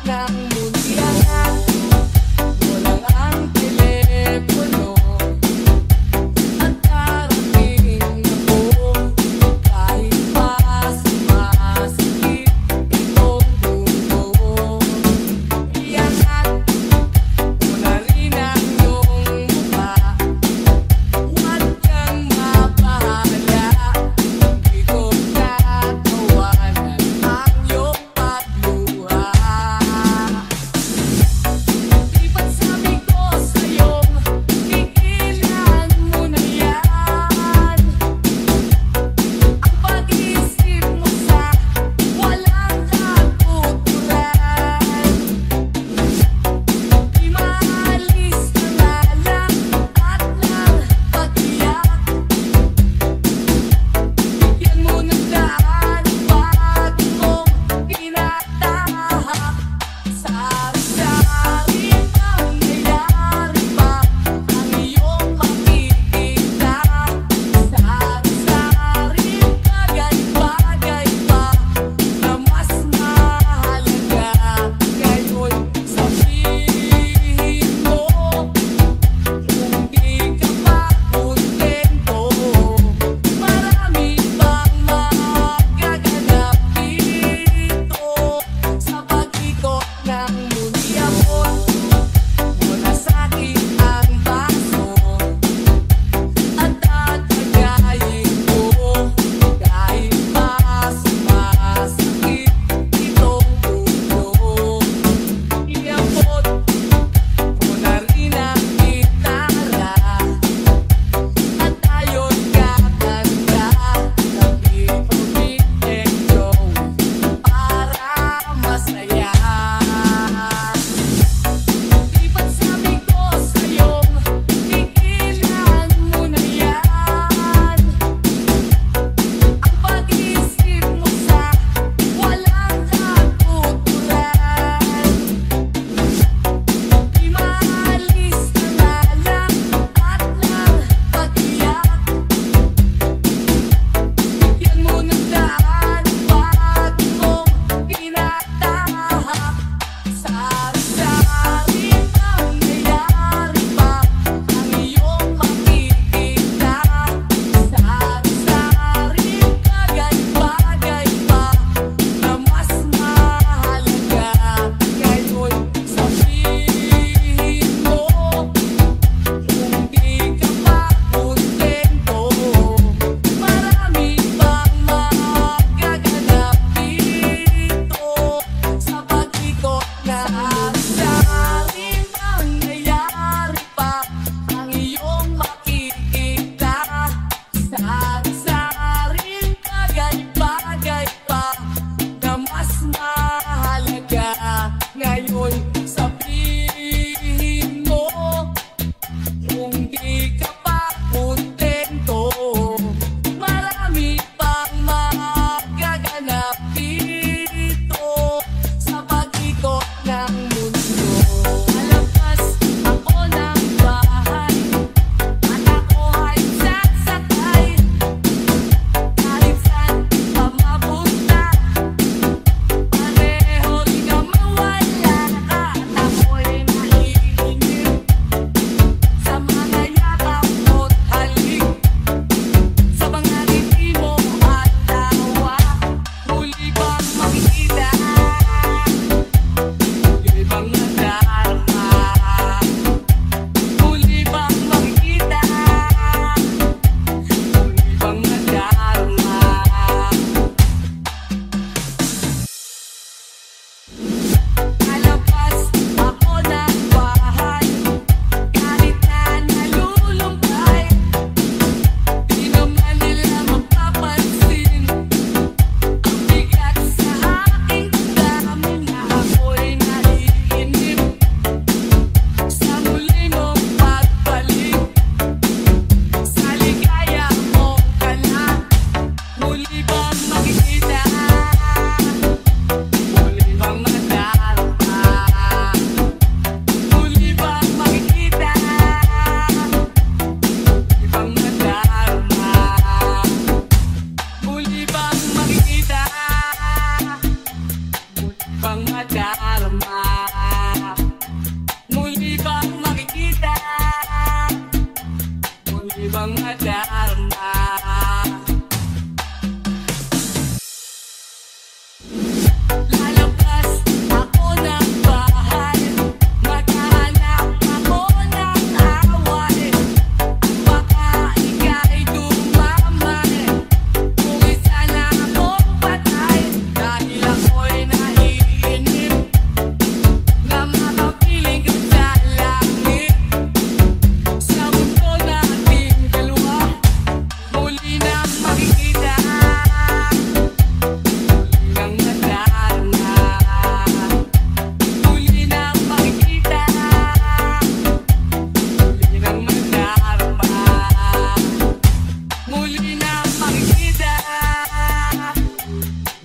ng mundo. bang madarama? Muli bang makikita? Muli bang madarama? Lalabas ako ng bahay, maghahanap ako ng away. Baka ika'y dumamay, kung isa na akong patay. Dahil ako'y naiinip na makapiling ka sa langit. Sa mundo nating dalawa, muli na makikita. Muli nang madarama, muli nang makikita.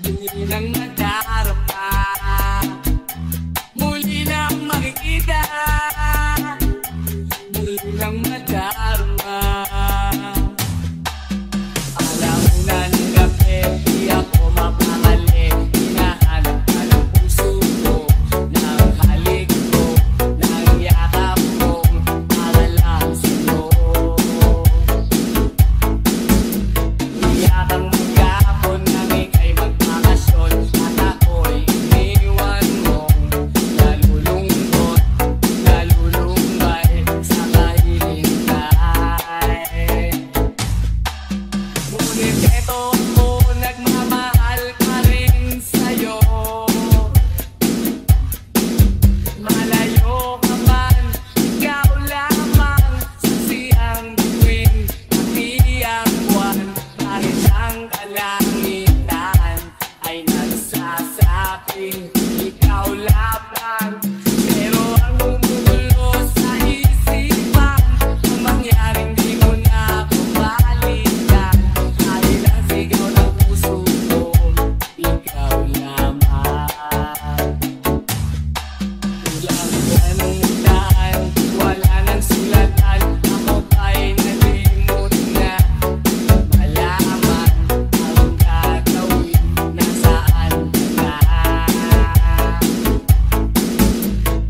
Muli nang madarama, muli nang makikita. Muli nang madarama. Alauna ng gabi, di ako mapakali. Hinahanap ka ng puso ko, ng halik ko, ng yakap kong para lang sa'yo. Iyakang maghapon nang ika'y magbakasyon, at ako'y iniwan mong nalulungkot, nalulumbay sa kahilintay. Ngunit eto ako, nagmamahal pa rin sa'yo. Malayo ka man, ikaw lamang sa siyang bituin, pati ang buwan. Kahit ang kalangitan ay nagsasabing ikaw lamang. Pero ang gumugulo sa isipan, ang mangyaring di mo na babalikan. Dahil ang sigaw ng puso ko, ikaw lamang. Walang kanutan, wala nang sulatan, ako ba'y nalimot na malaman ang gagawin, nasaan ka na?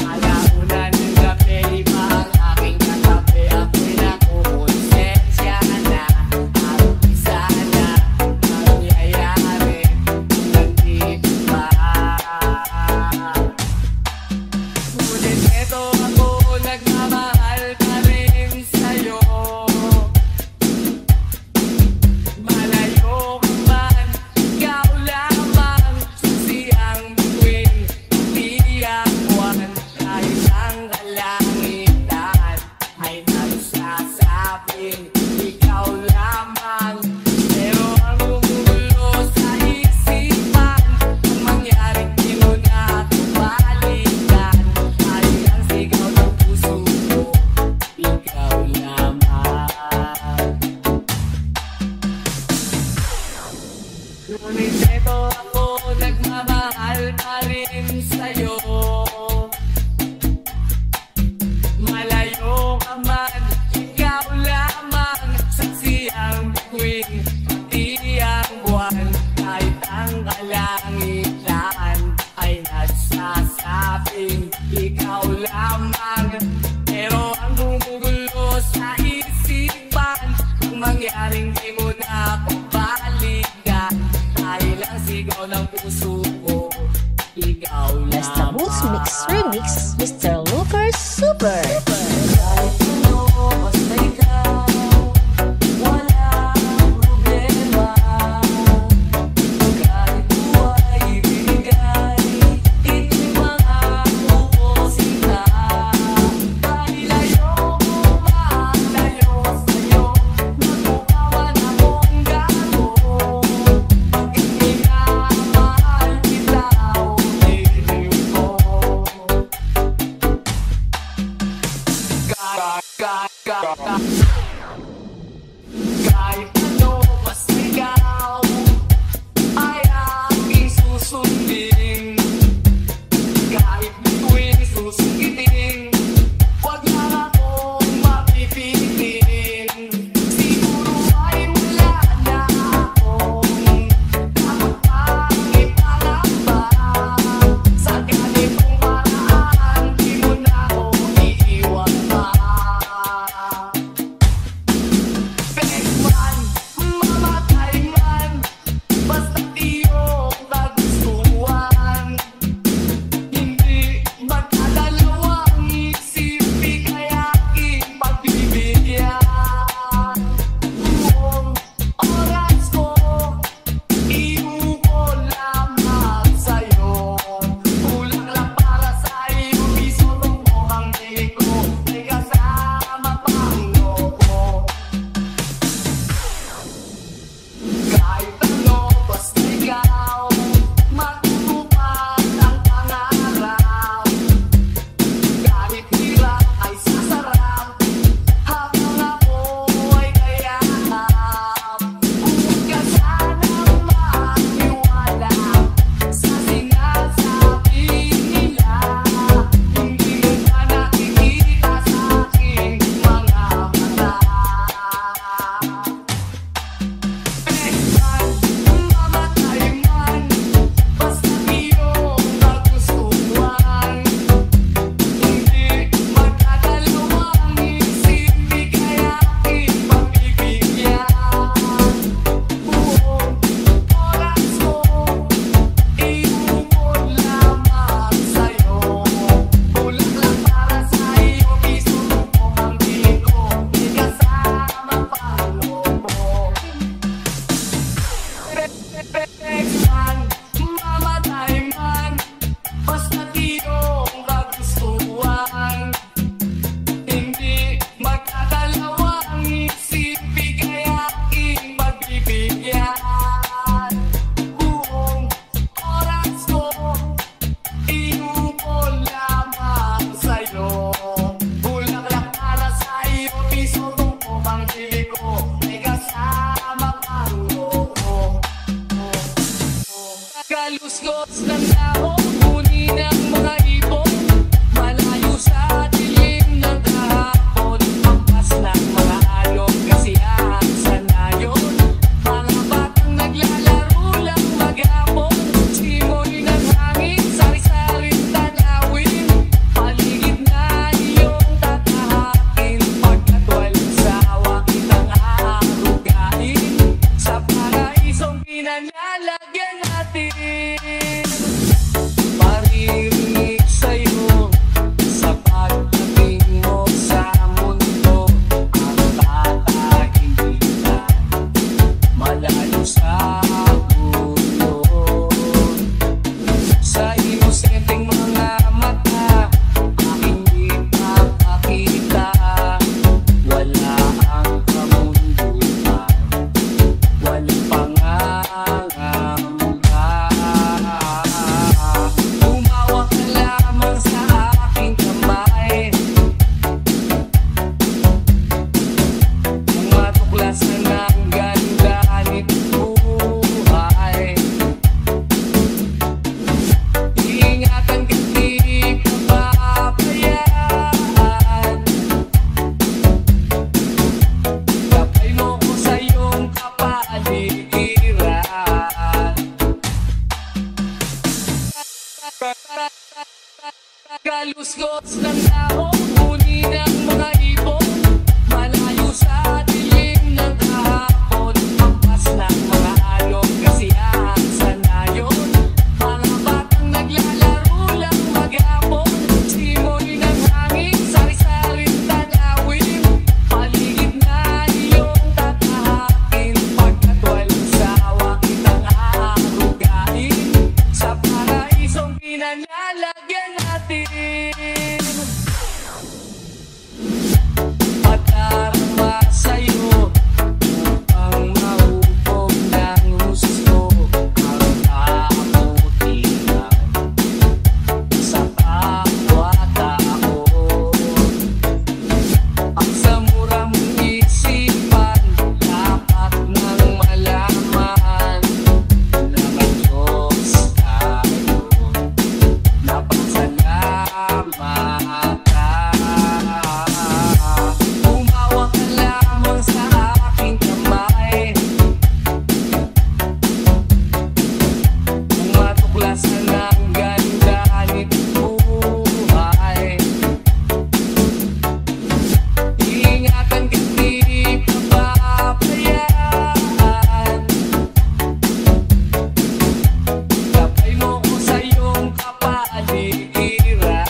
Alauna ng gabi, iba ang aking katabi, ako'y nakukonsensya na. At isa na nangyayari, nandito pa. Ngunit eto ako, nagmamahal pa rin sa'yo. Malayo ka man, ikaw lamang sa siyang bituin, pati ang buwan. Kahit ang kalangitan ay nagsasabing ikaw lamang. Pero ang gumugulo sa isipan, ang mangyaring di mo na babalikan. Dahil ang sigaw ng puso ko, ikaw lamang. Ngunit eto ako, nagmamahal pa rin sa'yo. Malayo ka man, ikaw lamang sa siyang bituin, pati ang buwan. Kahit ang kalangitan ay nagsasabing ikaw lamang. Pero ang gumugulo sa isipan, ang mangyaring di mo na babalikan. Dahil ang sigaw ng puso ko, ikaw Basta lamang. Boots Mix Remix, Mr. Lucas Super. Kahit ano, basta ikaw, walang problema. Kahit buhay ibigay, ito'y mga ubusin na. Dahil ayoko malayo sa'yo, magmukhawan akong gago. Pag minamahal kita, ulitin ko. Kaluskos ng dahon, huni ng mga ibon, malayo sa dilim ng kahapon, hampas ng mga along kasiyahan sa nayon, mga batang naglalaro lang maghapon, simoy ng hangin, sari-saring tanawin, paligid na iyong tatahakin, pagkat walang sawa kitang aarugain, sa paraisong pinanlalagyan natin. Patarama sa'yo upang maupog ng gusto ang kabutihan sa kapwa-tao. Ang sa mura mong isipan, dapat nang malaman na may Diyos tayo. Napasalamat ka. Umawa ka lamang sa aking kamay, kung matuklasan ang ganda nitong buhay. Ingatan ka't di ka pabayaan, gabay mo ko sa iyong kapaligiran.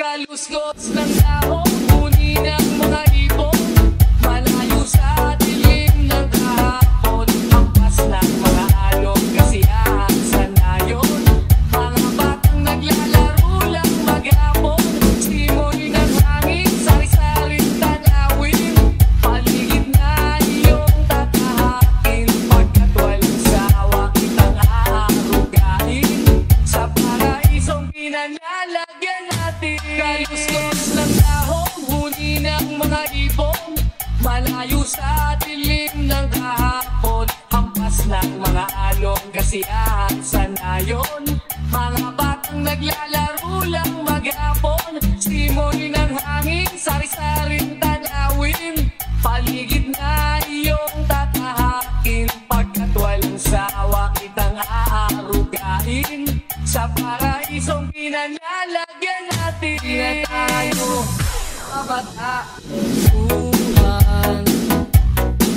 Kaluskos ng dahon, huni ng mga ibon, malayo sa dilim ng kahapon, hampas ng mga along kasiyahan sa nayon, mga batang naglalaro lang maghapon, simoy ng hangin, sari-saring tanawin, paligid na iyong tatahakin, pagkat walang sawa kitang aarugain, sa paraisong pinanlalagyan natin. Kaluskos ng dahon, huni ng mga ibon, malayo sa dilim ng kahapon, hampas ng mga along kasiyahan sa nayon, mga batang naglalaro lang maghapon, simoy ng hangin, sari-saring tanawin, paligid na iyong tatahakin, pagkat walang sawa kitang aarugain, sa paraisong pinanlalagyan natin. Na tayo kabatahan,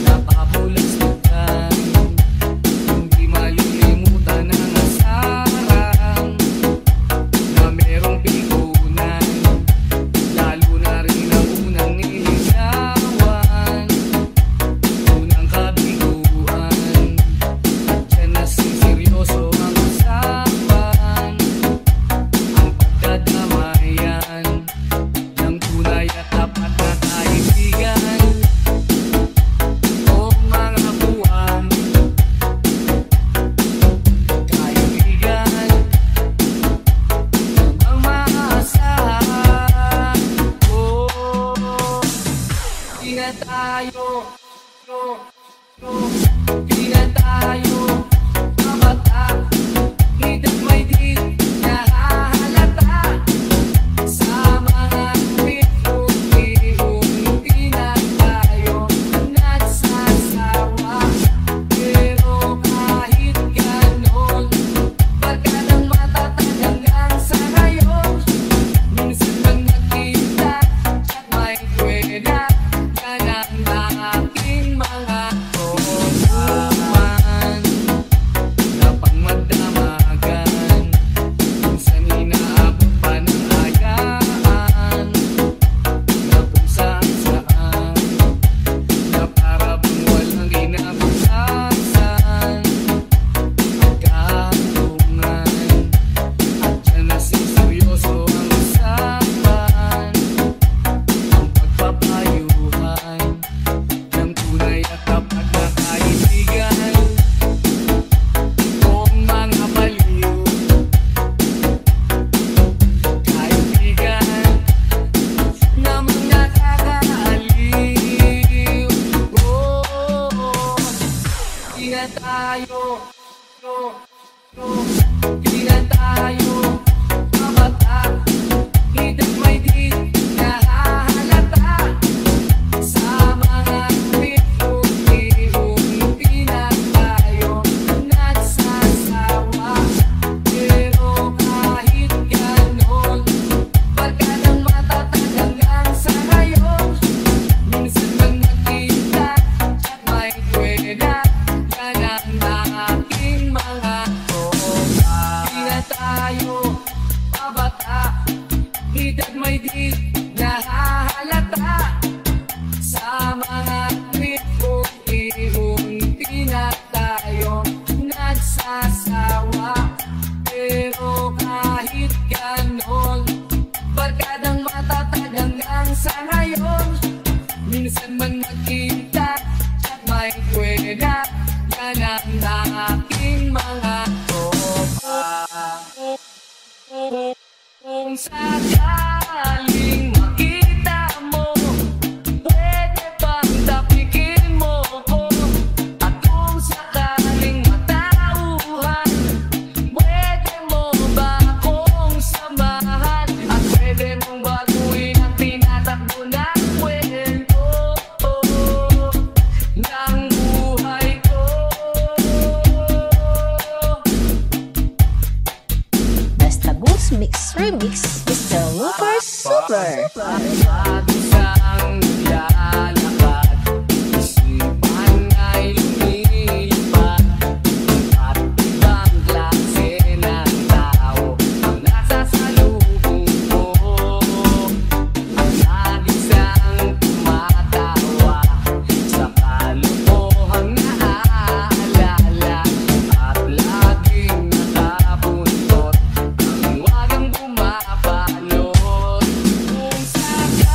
napapulastukan, hindi malilimutan ang asaran na merong pigunan, lalo na rin ang unang niligawan, unang kabiguan, at dyan na seryoso ang usapan, ang pagdadamayan ng tunay at tapat na kaibigan. O mga buwan, kaibigan, ang maasahan. Di na tayo mabata, hidang may di nahahalata, sa mga bituin pinagtayo nagsasawa. Pero kahit ganon, barkadang matatag hanggang sa ngayon, minsan lang nakita at may kwena, yan ang aking mga tutuman na pangmadamagan, minsan inaabot pa ng hayaan, na kung saan-saan, na para bang walang kinabukasan, ang kahantungan, at dyan na seryoso ang usapan, ang pagpapayuhan ng tunay at tapat na kaibigan. Kung mga baliw, kaibigan, na mga nakakaaliw. Di na tayo mabata, hidang may di nahahalata, sa mga bituin pinagtayo nagsasawa. asawa. Pero kahit ganon, barkadang matatag hanggang sa ngayon. Minsan man magkita at may kweda, yan ang aking mga tropa. Kung sakaling makita mo, pwede bang tapikin mo ko? At kung sakaling matauhan, pwede mo ba akong samahan? At pwede mong baguhin ang tinatakbo ng kwento ng buhay ko. Basta Boots Mix Remix, Mr. Looper Super. Bawat isang lalakad, isipan ay lumilipad. At ibang klase ng tao ang nasa salubong ko. Ang nag-isang tumatawa sa kalokohang naaalala. At laging nakabuntot ang wagang bumapalot. Kung sakaling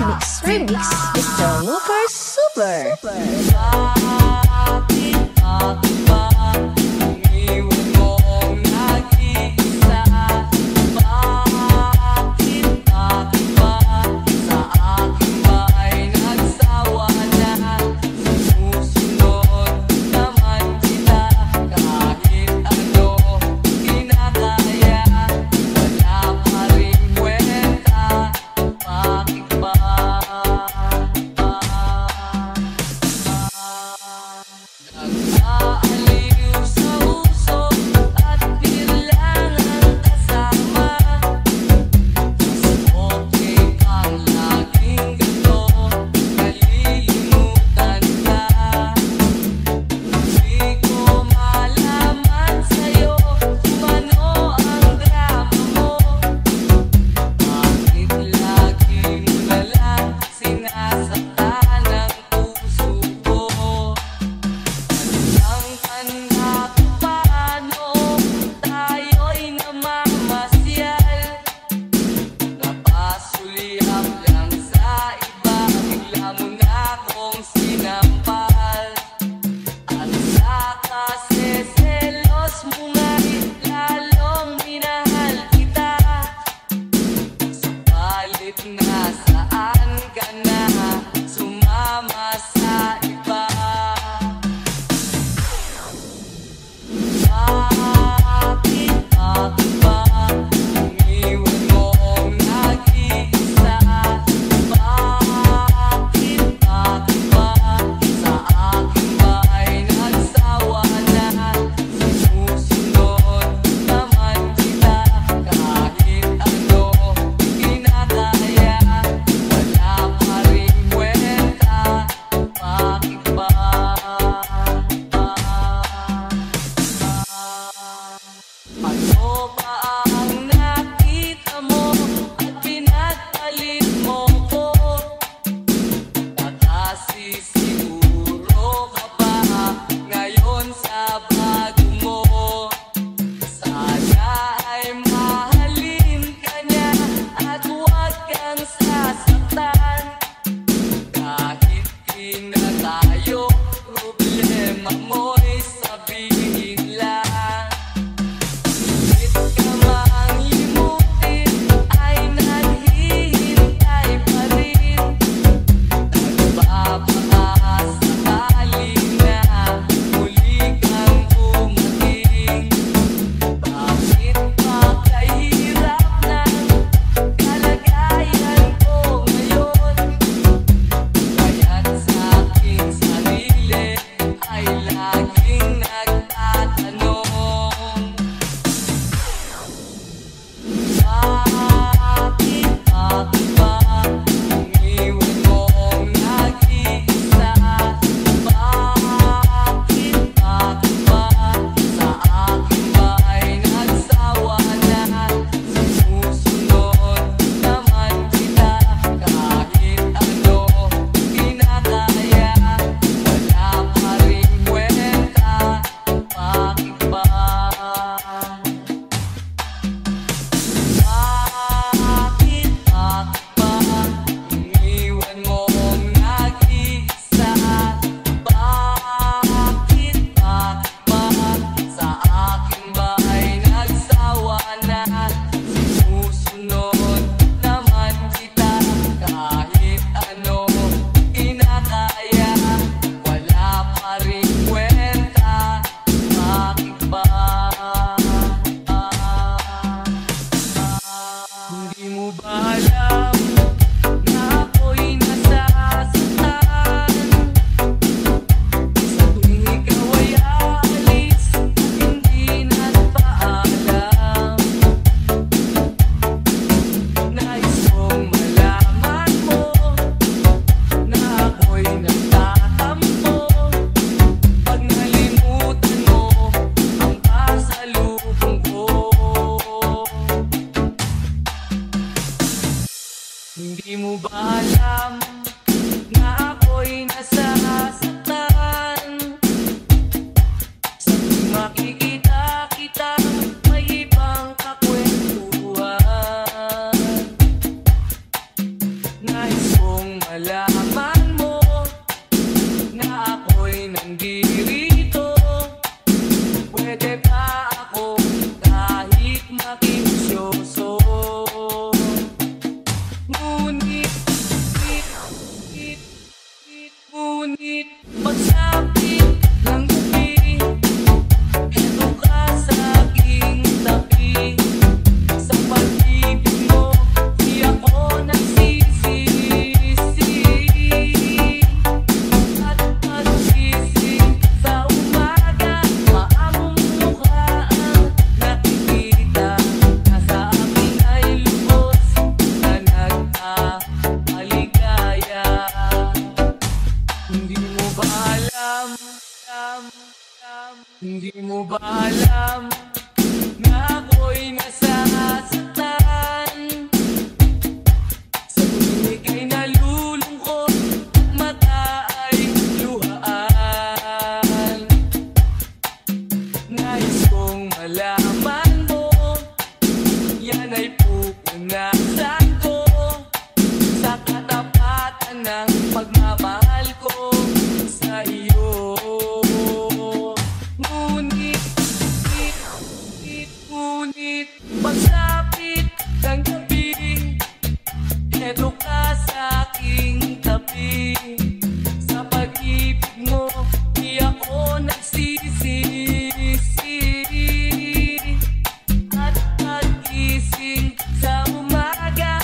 Mix Remix, Mr. Lucas Super. Nag-aalis ba alam na ako'y nasasaktan? Sa tuwing ikaw ay aalis at hindi nagpaalam, nais kong malaman mo na ako'y nagtatampo pag nalimutan mo ang pasalubong ko. Hindi mo ba alam na ako'y nasasaktan? Sa tuwing makikita kita, may ibang kakwentuhan. Nais kong malaman mo na ako'y nandito. Pwede ba ako kahit makiusyoso? Ngunit pagsapit ng gabi, eto ka sa aking tabi. Sa pag-ibig mo, di ako nagsisisi. At pag-gising sa umaga, maamong mukha ang nakikita. Nasa akin ay lubos na nag-aaligaya. Hindi mo ba alam, hindi mo ba alam na ako'y nasasaktan? Sa tuwing ika'y nalulungkot, mata ay luhaan. Nais kong malaman mo, yan ay pupunasan ko sa katapatan ng pagmamahal ko sa iyo. Ngunit pagsapit ng gabi, eto ka sa aking tabi. Sa pag-ibig mo, di ako nagsisisi. At pag-gising sa umaga,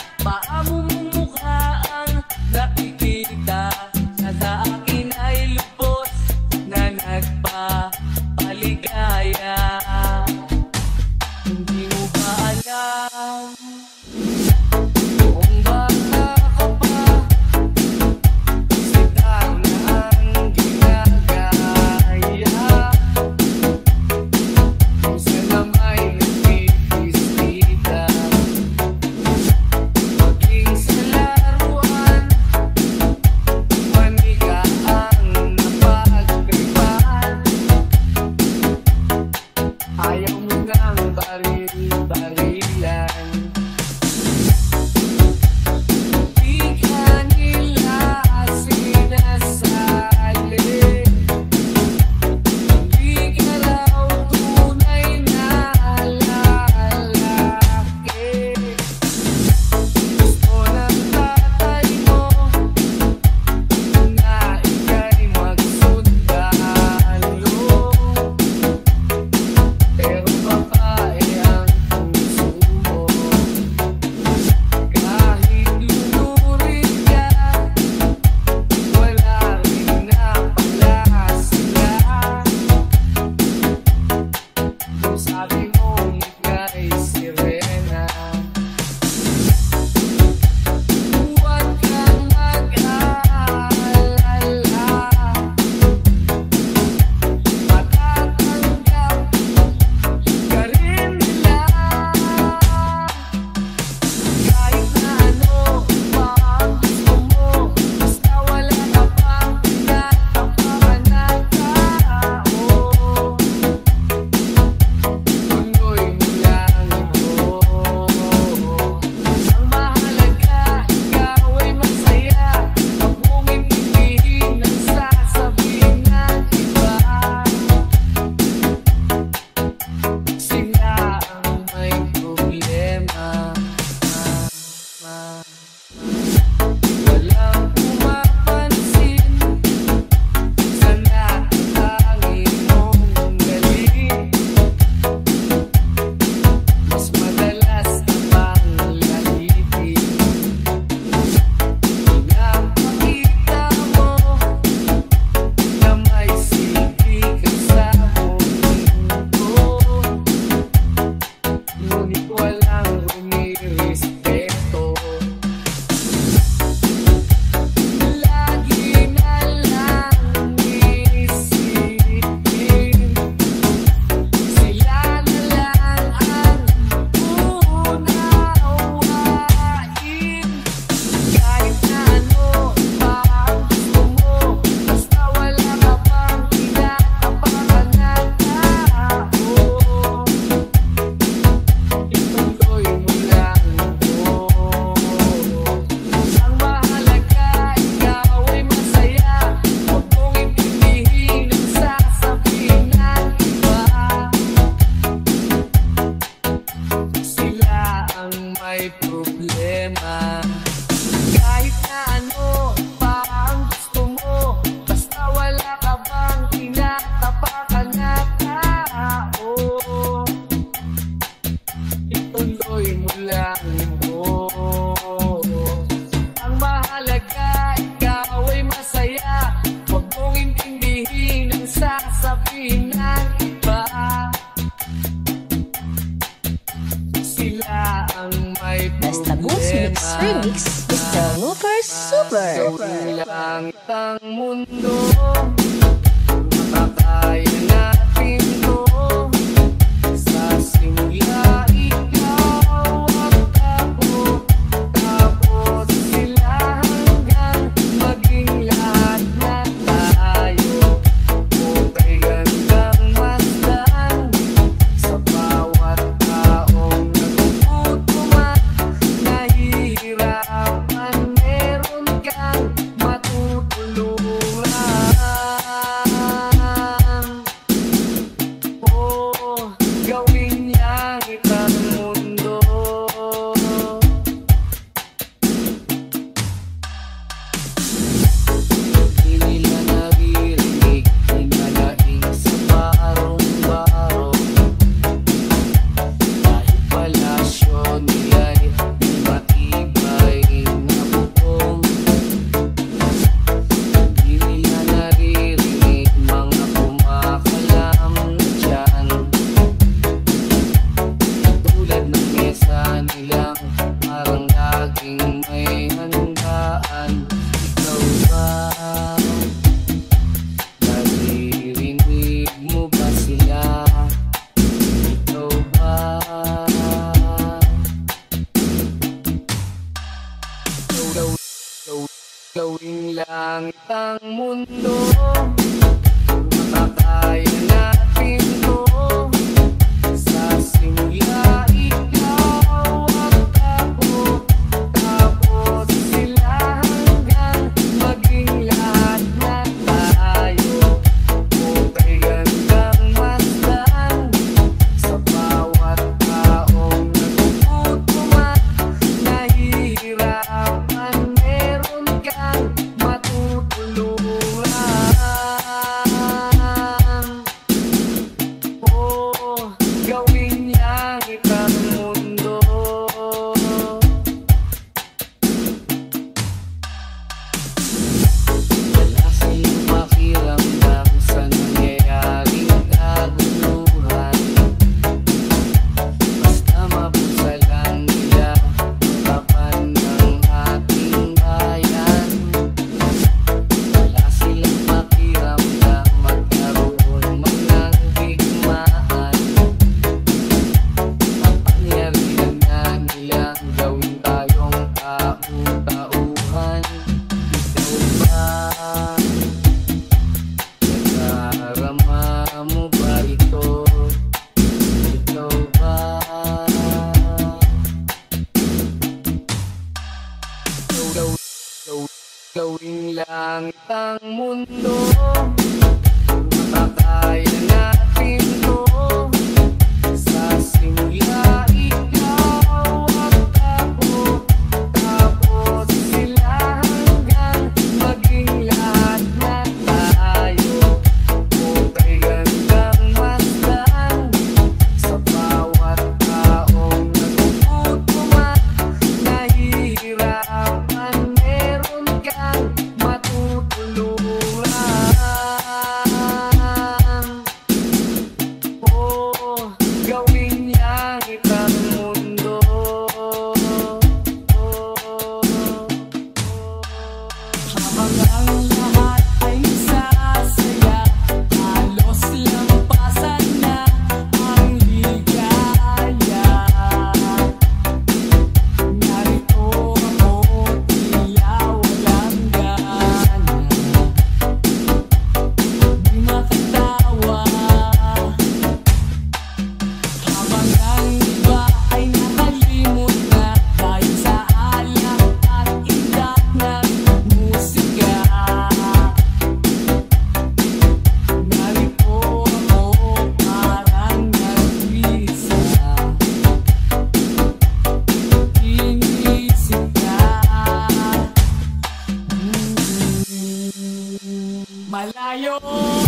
may problema. Kahit na ano pa ang gusto mo, basta wala ka bang tinatapakan na tao, ituloy mo lang mo. Ang mahalaga, ikaw ay masaya. Huwag mong intindihin ang sasabihin ng iba. Sila ang may Basta Boost Mix Remix, Mr. Lucas Super. Gawin lang ang mundo, makakaya natin to. Sa simula, ikaw at ako, tapos sila hanggang maging lahat na tayo. Okay, gandang masdan sa bawat taong nagugutom at nahihirapan. Meron kang matutulungan. Oh, gawin langit ang mundo. Di nila naririnig, hinalaing sa barong-barong. Kahit palasyo nila'y di matibay na bubong. Di nila naririnig, mga kumakalam na dyan. Tulad ng mesa nilang parang laging may handaan. Ikaw ba? Naririnig mo ba sila? Ikaw ba? Gawing langit ang mundo, makakaya natin to. Sa simula, ikaw at ako, tapos sila hanggang maging lahat na tayo. Okay, gandang masdan sa bawat taong nagugutom at nahihirapan. Meron kang matutulungan. Oh, gawin langit ang mundo. Wala silang pakiramdam sa nangyayaring kaguluhan. Basta mabusa lang nila kapan ng ating bayan. Wala silang pakiramdam magkaroon man ng digmaan. Kapangyarihan na nilang gawin tayong tau-tauhan. Ikaw ba? Nadarama mo ba ito? Ikaw ba? Gawing langit ang mundo, makakaya natin to. Sa simula, ikaw at ako, tapos sila hanggang maging lahat na tayo. Okay, gandang masdan sa bawat taong nagugutom at nahihirapan. Meron kang matutulungan. Malayo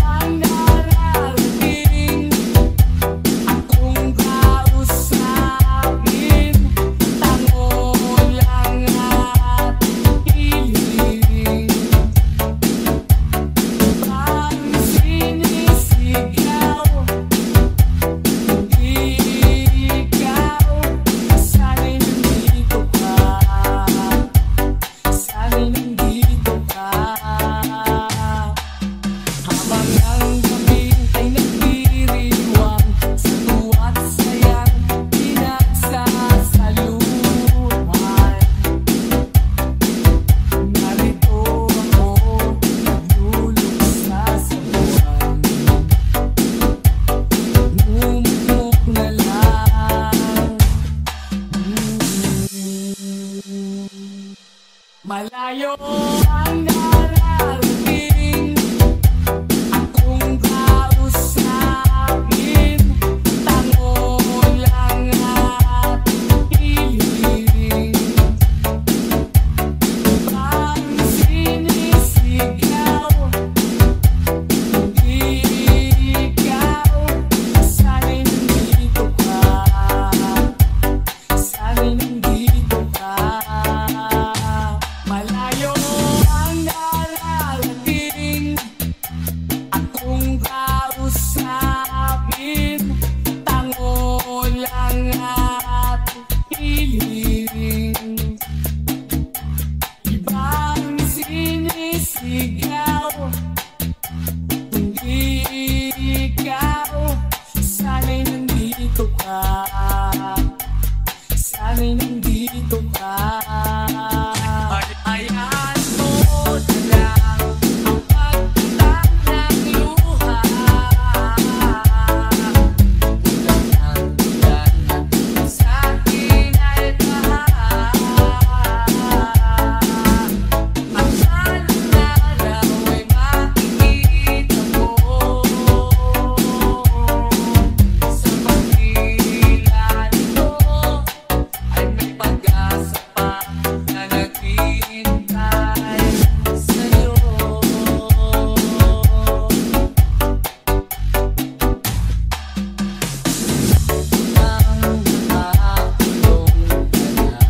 ang narating, akong kausapin, tango lang at hiling. Pag sinisigaw, hindi ikaw, sana'y nandito ka, sana'y nandito ka. Habang ang gabi ay nagdiriwang, sa tuwa't sayang pinagsasaluhan, narito ako, nagluluksa sa buwan. Umukok na lang. Malayo ang narating, akong kausapin, tango lang at hiling. Pag sinisigaw, hindi ikaw, sana'y nandito ka, sana'y nandito ka. Malayo ang narating, akong kausapin, tango lang at hiling. Ibang sinisigaw, hindi ikaw, sana'y nandito ka, sana'y nandito ka. Ayan mo na lang ang pagtatag ng luha, ulan ang ulan sa akin ay tahan. Ang salang araw ay makikita mo, sa pagdila nito ay may pag-asa pa na naghihintay sa'yo. Nang nakakulong ka na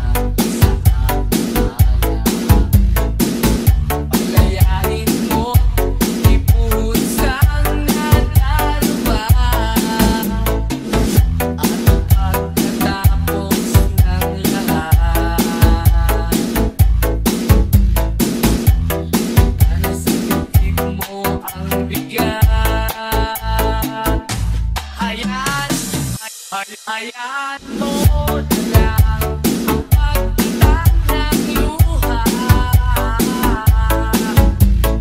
sa kanaya, paglayain mo, ipusang nadarama. At pagkatapos ng lahat, nasa bibig mo ang bigat. Ayan mo na lang ang pagtatag ng luha,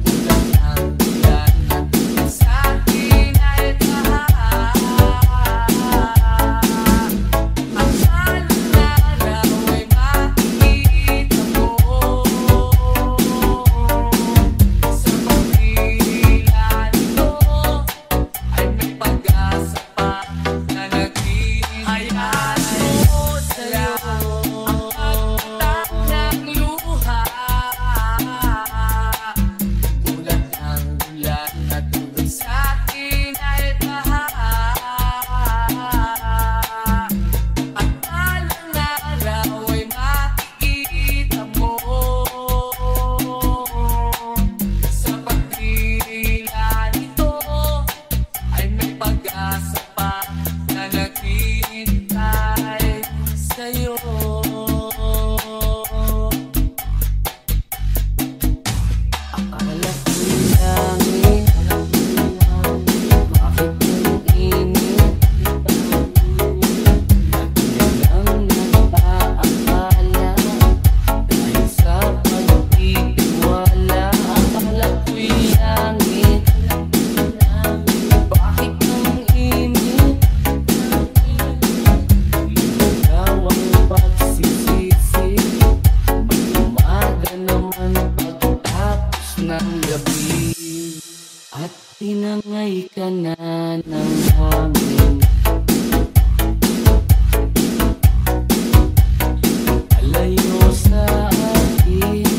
ulan ang ulan sa akin ay tahan. Ang salang araw ay makikita mo, sa pagdila nito ay may pag-asa pa na naghihintay sa'yo. Ang pagtatag ng luha, ulan ang ulan at tubig sa akin ay tahan. At balang araw ay makikita mo, sa pagdila nito ay may pag-asa pa na naghihintay sa'yo. Akala ko'y langit, bakit ang init? Lagi lang nagpaakala, dahil sa pagtitiwala. Akala ko'y langit, bakit ang init? Ikaw ang pagsisisi, umaga naman pagtapos ng gabi, at tinangay ka na ng hangin. Alayo sa akin,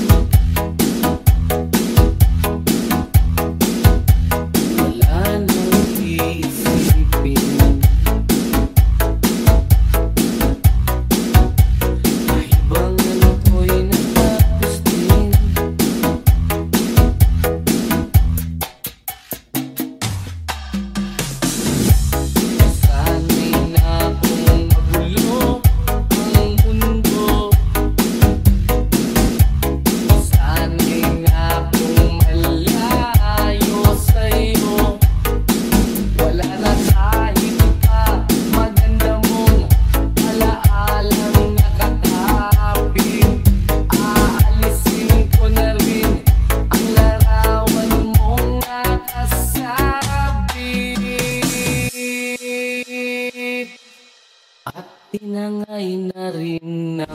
Nangay na rin ng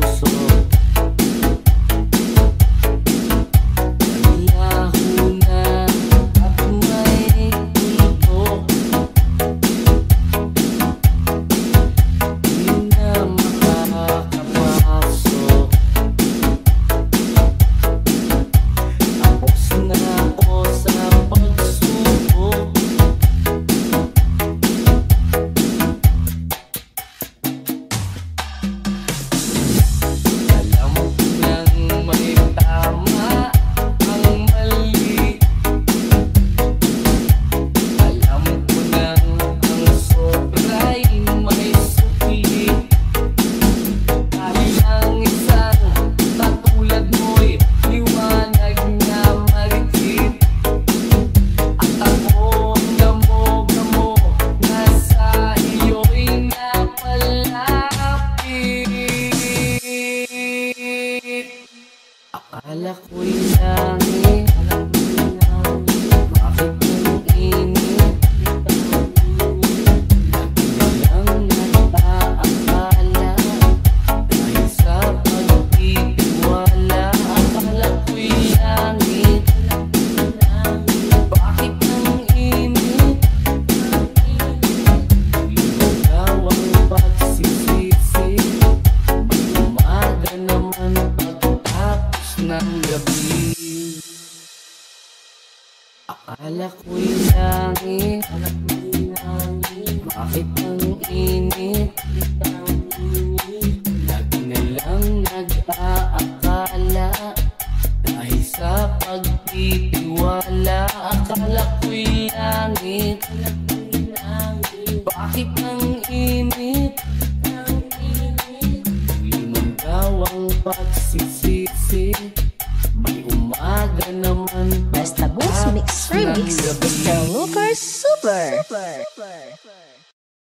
puso. Laho na at may kulbo. Di na makakapasok. Tapos na ako sa pagsubok. Akala ko'y langit, bakit ang init? Lagi lang nag-aakala, dahil sa pagtitiwala. Akala ko'y langit, bakit ang init? Lumagaw ang pagsisisi, may umaga naman ng gabi. Akala ko'y langit, bakit ang init? Lagi na lang nag-aakala, dahil sa pagtitiwala. Akala ko'y langit, bakit ang init? Lumagaw ang pagsisisi, may umaga naman. Basta Boost Mix Remix, Mr. Lucas Super.